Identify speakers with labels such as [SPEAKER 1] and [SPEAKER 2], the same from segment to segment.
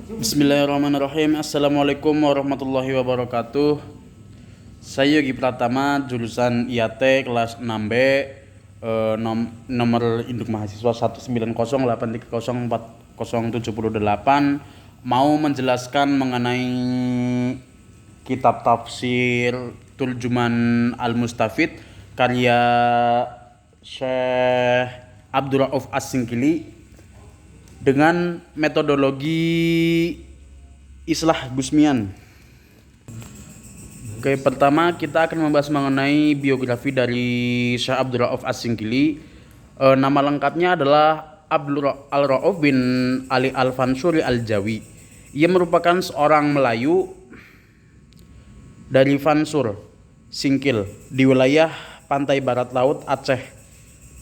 [SPEAKER 1] Bismillahirrahmanirrahim. Assalamualaikum warahmatullahi wabarakatuh. Saya Yogi Pratama, jurusan IAT kelas 6B, nomor induk mahasiswa 19083040078, mau menjelaskan mengenai kitab tafsir Turjuman Al-Mustafid karya Syekh Abdul Rauf As-Singkili dengan metodologi Islah Gusmian. Oke, pertama kita akan membahas mengenai biografi dari Syekh Abdul Rauf As-Singkili. Nama lengkapnya adalah Abdul Rauf bin Ali Al-Fansuri Al-Jawi. Ia merupakan seorang Melayu dari Fansur, Singkil, di wilayah pantai barat laut Aceh.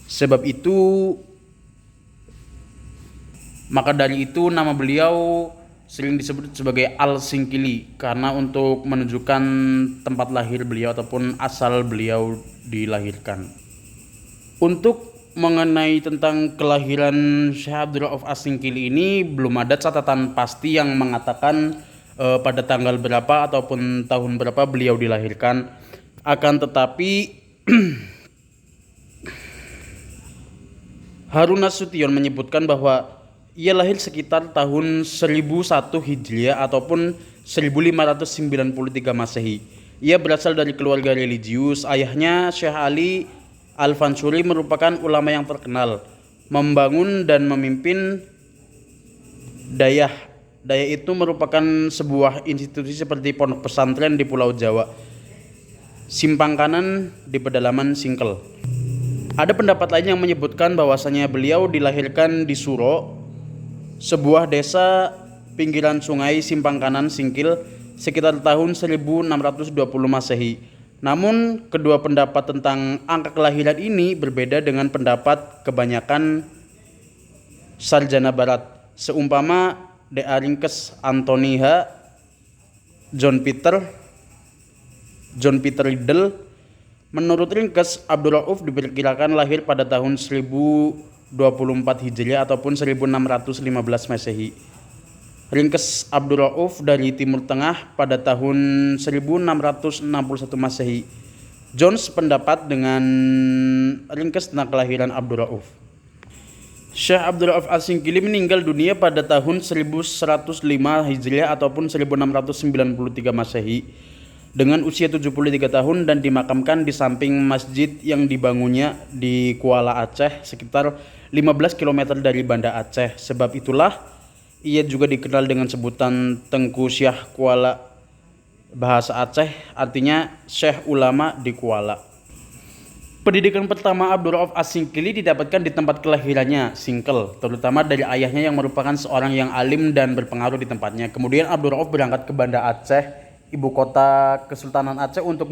[SPEAKER 1] Sebab itu Maka dari itu nama beliau sering disebut sebagai Al-Singkili karena untuk menunjukkan tempat lahir beliau ataupun asal beliau dilahirkan. Untuk mengenai tentang kelahiran Syekh Abdul Rauf As-Singkili ini belum ada catatan pasti yang mengatakan pada tanggal berapa ataupun tahun berapa beliau dilahirkan. Akan tetapi Harun Nasution menyebutkan bahwa ia lahir sekitar tahun 1001 Hijriah ataupun 1593 Masehi. Ia berasal dari keluarga religius. Ayahnya Syekh Ali Al-Fansuri merupakan ulama yang terkenal, membangun dan memimpin Dayah. Dayah itu merupakan sebuah institusi seperti pondok pesantren di Pulau Jawa, simpang kanan di pedalaman Singkel. Ada pendapat lain yang menyebutkan bahwasanya beliau dilahirkan di Suro, sebuah desa pinggiran sungai simpang kanan Singkil, sekitar tahun 1620 Masehi. Namun kedua pendapat tentang angka kelahiran ini berbeda dengan pendapat kebanyakan sarjana barat, seumpama D.A. Ringkes, Anthony H., John Peter Riddle. Menurut Ringkes, Abdul Rauf diperkirakan lahir pada tahun 1024 Hijriah ataupun 1615 Masehi. Ringkes Abdul Rauf dari Timur Tengah pada tahun 1661 Masehi. Jones pendapat dengan Ringkes tentang kelahiran Abdul Rauf. Syekh Abdul Rauf As-Singkili meninggal dunia pada tahun 1105 Hijriah ataupun 1693 Masehi dengan usia 73 tahun dan dimakamkan di samping masjid yang dibangunnya di Kuala Aceh sekitar 15 km dari Banda Aceh. Sebab itulah ia juga dikenal dengan sebutan Tengku Syah Kuala, bahasa Aceh artinya Syekh Ulama di Kuala. Pendidikan pertama Abdul Rauf As-Singkili didapatkan di tempat kelahirannya, Singkel, terutama dari ayahnya yang merupakan seorang yang alim dan berpengaruh di tempatnya. Kemudian Abdul Rauf berangkat ke Banda Aceh, ibu kota Kesultanan Aceh untuk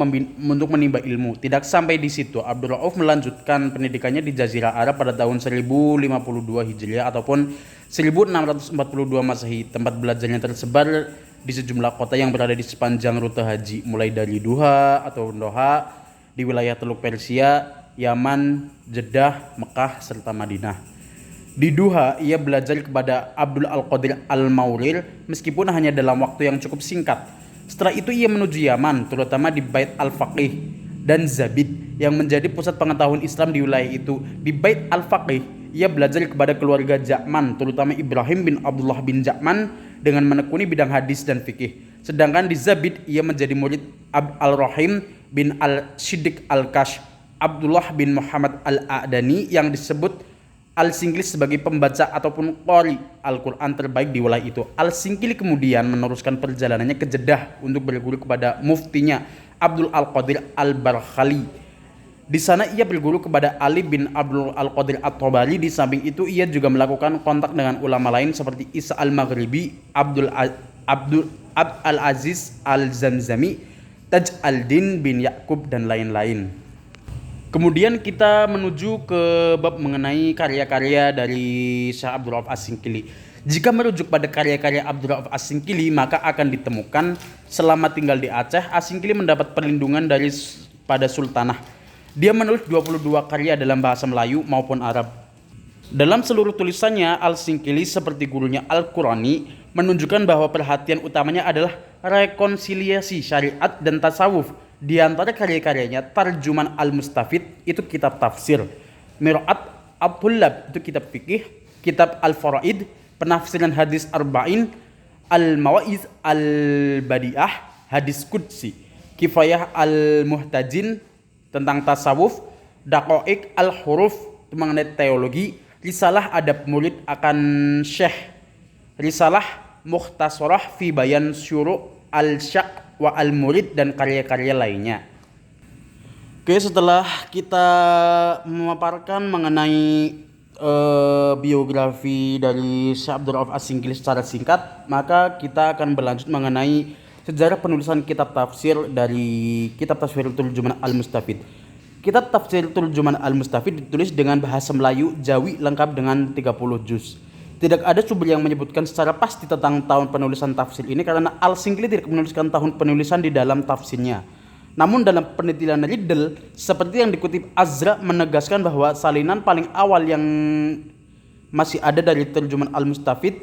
[SPEAKER 1] menimba ilmu. Tidak sampai di situ, Abdul Rauf melanjutkan pendidikannya di Jazirah Arab pada tahun 1052 Hijriah ataupun 1642 Masehi. Tempat belajarnya tersebar di sejumlah kota yang berada di sepanjang rute haji, mulai dari Doha atau Doha di wilayah Teluk Persia, Yaman, Jeddah, Mekah, serta Madinah. Di Doha, ia belajar kepada Abdul Al-Qadir Al-Maurir meskipun hanya dalam waktu yang cukup singkat. Setelah itu ia menuju Yaman, terutama di Bait Al-Faqih dan Zabid yang menjadi pusat pengetahuan Islam di wilayah itu. Di Bait Al-Faqih, ia belajar kepada keluarga Ja'man, terutama Ibrahim bin Abdullah bin Ja'man dengan menekuni bidang hadis dan fikih. Sedangkan di Zabid, ia menjadi murid Al-Rahim bin Al-Siddiq Al-Kash, Abdullah bin Muhammad Al-A'dani yang disebut Al-Singkili sebagai pembaca ataupun qari Al-Quran terbaik di wilayah itu. Al-Singkili kemudian meneruskan perjalanannya ke Jeddah untuk berguru kepada muftinya Abdul Al-Qadir Al-Barkhali. Di sana ia berguru kepada Ali bin Abdul Al-Qadir At-Tabari. Di samping itu ia juga melakukan kontak dengan ulama lain seperti Isa Al-Maghribi, Abd Al-Aziz Al-Zamzami, Taj Al-Din bin Yaqub dan lain-lain. Kemudian kita menuju ke bab mengenai karya-karya dari Syekh Abdul Rauf As-Singkili. Jika merujuk pada karya-karya Abdul Rauf As-Singkili, maka akan ditemukan selama tinggal di Aceh, As-Singkili mendapat perlindungan pada sultanah. Dia menulis 22 karya dalam bahasa Melayu maupun Arab. Dalam seluruh tulisannya, Al-Singkili seperti gurunya Al-Qurani menunjukkan bahwa perhatian utamanya adalah rekonsiliasi syariat dan tasawuf. Di antara karya-karyanya, Tarjuman Al-Mustafid itu kitab tafsir, Mir'at Abdullab itu kitab fikih, kitab Al-Faraid, penafsiran hadis Arba'in, Al-Mawa'iz Al-Badi'ah, hadis Qudsi, Kifayah Al-Muhtajin tentang tasawuf, Daqa'iq Al-Huruf mengenai teologi, Risalah Adab Murid akan Syekh, Risalah Mukhtasarah fi Bayan Syuru' Al-Syaq wa Al-Murid, dan karya-karya lainnya. Oke, setelah kita memaparkan mengenai biografi dari Syekh Abdul Rauf As-Singkili secara singkat, maka kita akan berlanjut mengenai sejarah penulisan kitab tafsir dari kitab Tafsir Turjuman Al-Mustafid. Kitab Tafsir Turjuman Al-Mustafid ditulis dengan bahasa Melayu Jawi lengkap dengan 30 juz. Tidak ada sumber yang menyebutkan secara pasti tentang tahun penulisan tafsir ini karena Al-Singkili tidak menuliskan tahun penulisan di dalam tafsirnya. Namun dalam penelitian Riddle, seperti yang dikutip Azra menegaskan bahwa salinan paling awal yang masih ada dari Terjuman Al-Mustafid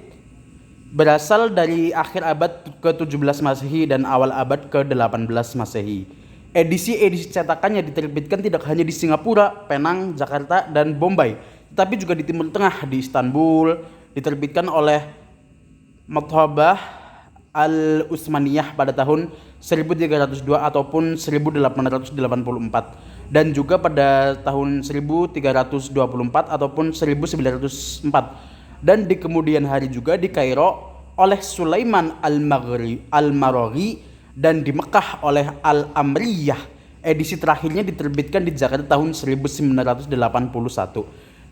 [SPEAKER 1] berasal dari akhir abad ke-17 Masehi dan awal abad ke-18 Masehi. Edisi-edisi cetakannya diterbitkan tidak hanya di Singapura, Penang, Jakarta, dan Bombay, tetapi juga di Timur Tengah, di Istanbul, diterbitkan oleh Mathabah Al-Utsmaniyah pada tahun 1302 ataupun 1884, dan juga pada tahun 1324 ataupun 1904, dan di kemudian hari juga di Kairo oleh Sulaiman Al-Maraghi dan di Mekah oleh Al-Amriyah. Edisi terakhirnya diterbitkan di Jakarta tahun 1981.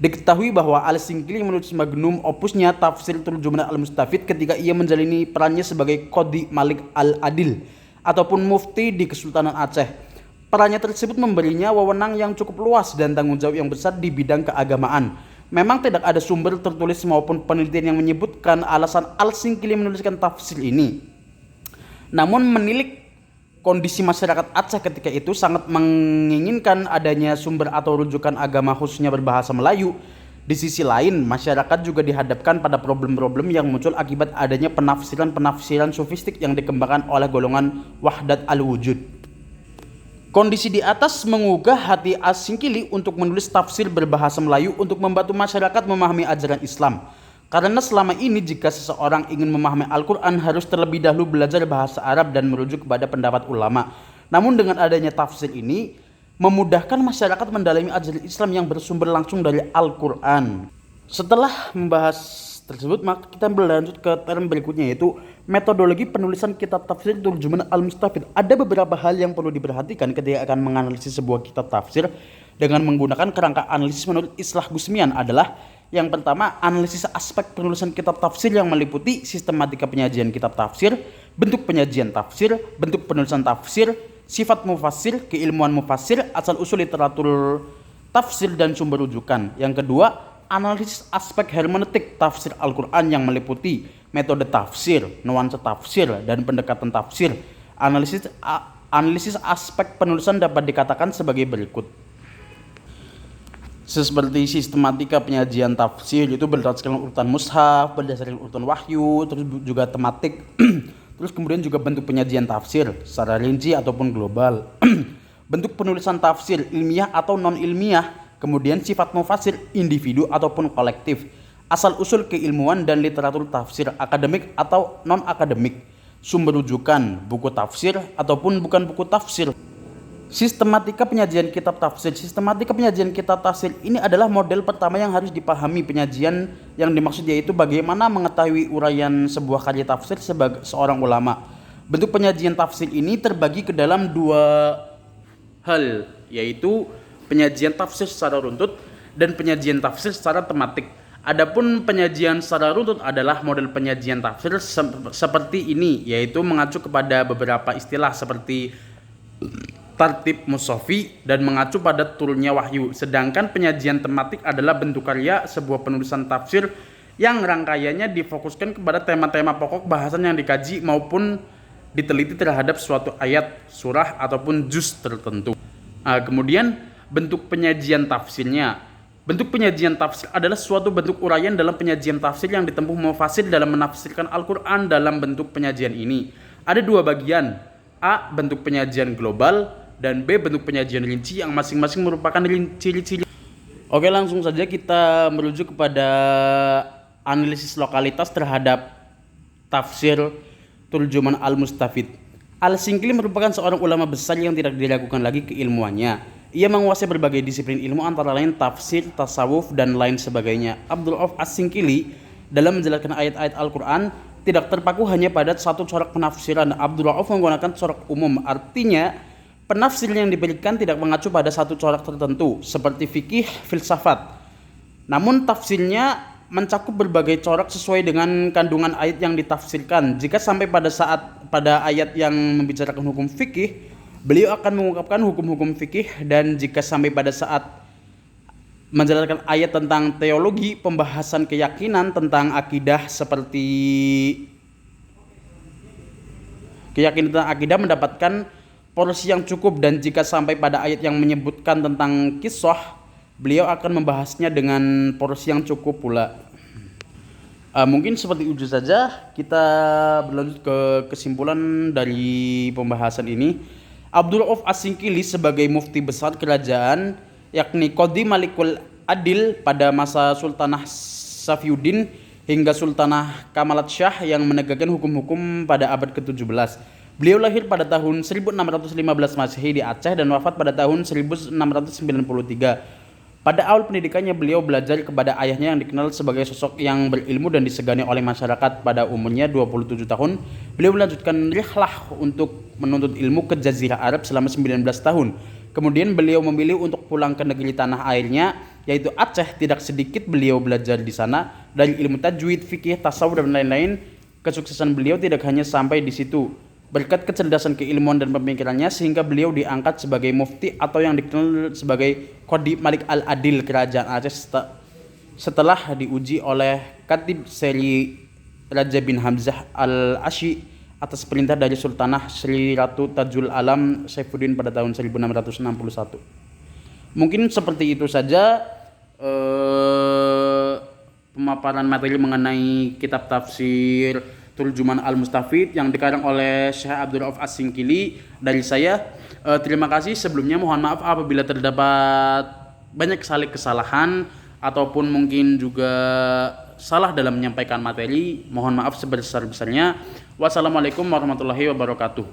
[SPEAKER 1] Diketahui bahwa Al-Singkili menulis magnum opusnya Tafsir Turjuman Al-Mustafid ketika ia menjalani perannya sebagai Qadhi Malik Al-Adil ataupun mufti di Kesultanan Aceh. Perannya tersebut memberinya wewenang yang cukup luas dan tanggung jawab yang besar di bidang keagamaan. Memang tidak ada sumber tertulis maupun penelitian yang menyebutkan alasan Al-Singkili menuliskan tafsir ini. Namun menilik kondisi masyarakat Aceh ketika itu sangat menginginkan adanya sumber atau rujukan agama khususnya berbahasa Melayu. Di sisi lain, masyarakat juga dihadapkan pada problem-problem yang muncul akibat adanya penafsiran-penafsiran sofistik yang dikembangkan oleh golongan Wahdat al-Wujud. Kondisi di atas mengugah hati As-Singkili untuk menulis tafsir berbahasa Melayu untuk membantu masyarakat memahami ajaran Islam. Karena selama ini jika seseorang ingin memahami Al-Quran harus terlebih dahulu belajar bahasa Arab dan merujuk kepada pendapat ulama. Namun dengan adanya tafsir ini memudahkan masyarakat mendalami ajaran Islam yang bersumber langsung dari Al-Quran. Setelah membahas tersebut, maka kita berlanjut ke term berikutnya, yaitu metodologi penulisan kitab tafsir Turjuman Al-Mustafid. Ada beberapa hal yang perlu diperhatikan ketika akan menganalisis sebuah kitab tafsir dengan menggunakan kerangka analisis menurut Islah Gusmian adalah: yang pertama, analisis aspek penulisan kitab tafsir yang meliputi sistematika penyajian kitab tafsir, bentuk penyajian tafsir, bentuk penulisan tafsir, sifat mufassir, keilmuan mufassir, asal-usul literatur tafsir dan sumber rujukan. Yang kedua, analisis aspek hermeneutik tafsir Al-Quran yang meliputi metode tafsir, nuansa tafsir, dan pendekatan tafsir. Analisis aspek penulisan dapat dikatakan sebagai berikut. Seperti sistematika penyajian tafsir itu berdasarkan urutan mushaf, berdasarkan urutan wahyu, terus juga tematik, terus kemudian juga bentuk penyajian tafsir secara rinci ataupun global, bentuk penulisan tafsir ilmiah atau non ilmiah, kemudian sifat mufassir individu ataupun kolektif, asal usul keilmuan dan literatur tafsir akademik atau non akademik, sumber rujukan buku tafsir ataupun bukan buku tafsir. Sistematika penyajian kitab tafsir. Sistematika penyajian kitab tafsir ini adalah model pertama yang harus dipahami. Penyajian yang dimaksud yaitu bagaimana mengetahui uraian sebuah karya tafsir sebagai seorang ulama. Bentuk penyajian tafsir ini terbagi ke dalam dua hal, yaitu penyajian tafsir secara runtut dan penyajian tafsir secara tematik. Adapun penyajian secara runtut adalah model penyajian tafsir seperti ini, yaitu mengacu kepada beberapa istilah seperti tartib mushafi dan mengacu pada turunnya wahyu. Sedangkan penyajian tematik adalah bentuk karya sebuah penulisan tafsir yang rangkaiannya difokuskan kepada tema-tema pokok bahasan yang dikaji maupun diteliti terhadap suatu ayat, surah ataupun juz tertentu. Kemudian bentuk penyajian tafsirnya. Bentuk penyajian tafsir adalah suatu bentuk uraian dalam penyajian tafsir yang ditempuh mufasir dalam menafsirkan Al-Quran. Dalam bentuk penyajian ini ada dua bagian, A. Bentuk penyajian global, dan B. Bentuk penyajian rinci yang masing-masing merupakan ciri-ciri. Oke, langsung saja kita merujuk kepada analisis lokalitas terhadap tafsir Turjuman Al-Mustafid. Al-Singkili merupakan seorang ulama besar yang tidak diragukan lagi keilmuannya. Ia menguasai berbagai disiplin ilmu antara lain tafsir, tasawuf, dan lain sebagainya. Abdul Rauf As-Singkili dalam menjelaskan ayat-ayat Al-Quran tidak terpaku hanya pada satu corak penafsiran. Abdul Rauf menggunakan corak umum, artinya penafsir yang diberikan tidak mengacu pada satu corak tertentu seperti fikih, filsafat. Namun tafsirnya mencakup berbagai corak sesuai dengan kandungan ayat yang ditafsirkan. Jika sampai pada ayat yang membicarakan hukum fikih, beliau akan mengungkapkan hukum-hukum fikih, dan jika sampai pada saat menjelaskan ayat tentang teologi, pembahasan keyakinan tentang akidah seperti keyakinan tentang akidah mendapatkan porsi yang cukup, dan jika sampai pada ayat yang menyebutkan tentang kisah, beliau akan membahasnya dengan porsi yang cukup pula. Mungkin seperti itu saja, kita berlanjut ke kesimpulan dari pembahasan ini. Abdul Rauf As-Singkili sebagai mufti besar kerajaan, yakni Qadhi Malikul Adil pada masa Sultanah Safiuddin hingga Sultanah Kamalat Shah yang menegakkan hukum-hukum pada abad ke-17. Beliau lahir pada tahun 1615 Masehi di Aceh dan wafat pada tahun 1693. Pada awal pendidikannya beliau belajar kepada ayahnya yang dikenal sebagai sosok yang berilmu dan disegani oleh masyarakat. Pada umurnya 27 tahun, beliau melanjutkan rihlah untuk menuntut ilmu ke Jazirah Arab selama 19 tahun. Kemudian beliau memilih untuk pulang ke negeri tanah airnya, yaitu Aceh. Tidak sedikit beliau belajar di sana dari ilmu tajwid, fikih, tasawuf, dan lain-lain. Kesuksesan beliau tidak hanya sampai di situ. Berkat kecerdasan keilmuan dan pemikirannya sehingga beliau diangkat sebagai mufti atau yang dikenal sebagai Qadhi Malik Al-Adil kerajaan Aceh setelah diuji oleh Khatib Seri Raja bin Hamzah Al-Asyi atas perintah dari Sultanah Sri Ratu Tajul Alam Saifuddin pada tahun 1661. Mungkin seperti itu saja pemaparan materi mengenai kitab tafsir Turjuman Al-Mustafid yang dikarang oleh Syekh Abdul Rauf As-Singkili. Dari saya, terima kasih sebelumnya. Mohon maaf apabila terdapat banyak kesalahan ataupun mungkin juga salah dalam menyampaikan materi. Mohon maaf sebesar-besarnya. Wassalamualaikum warahmatullahi wabarakatuh.